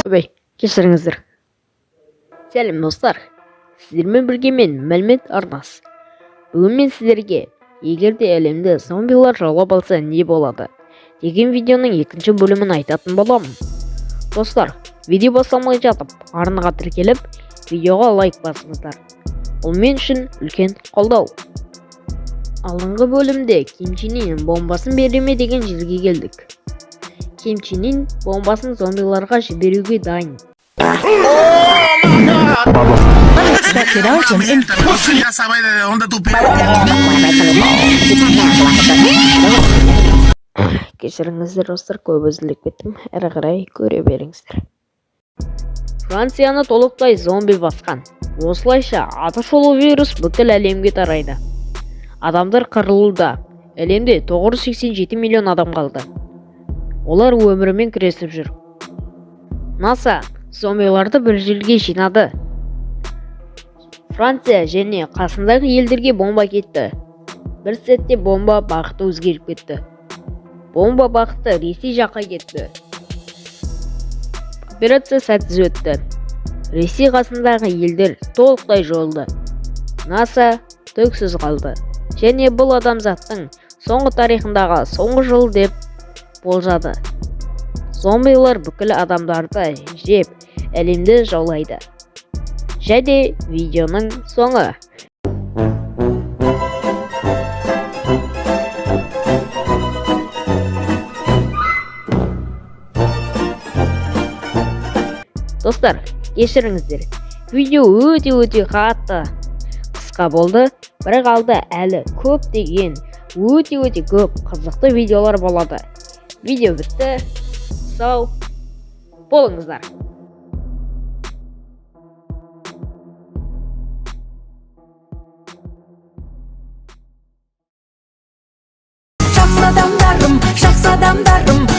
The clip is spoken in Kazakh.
Bey, kechirіңіздер. Сәлем достар, сіздермен бірге мен мәлімет арнасы. Бүгін мен сіздерге егерде әлемді зомбилар жаулап алса не болады деген видеоның екінші бөлімін айтатын боламын. Достар, видео басталмай жатып, арнаға тіркеліп, видеоға лайк басыңыздар. Ол мен үшін үлкен қолдау. Алдыңғы бөлімде Ким Чен Ын бомбасын береме деген жерге келдік. Ким Чен Ын бомбасын зомбиларға жіберуге дайын. Кешіріңіздер достар, көп үзіліп кеттім. Әрі қарай көре беріңіздер. Францияны толықтай зомби басқан. Осылайша атышулы вирус бүкіл әлемге тарайды. Адамдар қырылуда. Әлемде 987 миллион адам қалды. Олар өмірімен күресіп жүр. НАСА зомбиларды бір жерге жинады. Франция және қасындағы елдерге бомба кетті. Бір сәтте бомба бағыты өзгеріп кетті. Бомба бағыты Ресей жаққа кетті. Операция сәтсіз өтті. Ресей қасындағы елдер толықтай жойылды. НАСА түксіз қалды. Және бұл адамзаттың соңғы тарихындағы соңғы жыл деп болжады. Зомбилар бүкіл адамдарды жеп, әлемді жаулайды. Және видеоның соңы. Достар, кешіріңіздер. Видео өте қатты қысқа болды, бірақ алда әлі көп деген өте көп қызықты видеолар болады. Видео бітті. Сау болыңыздар. Жақсы адамдарым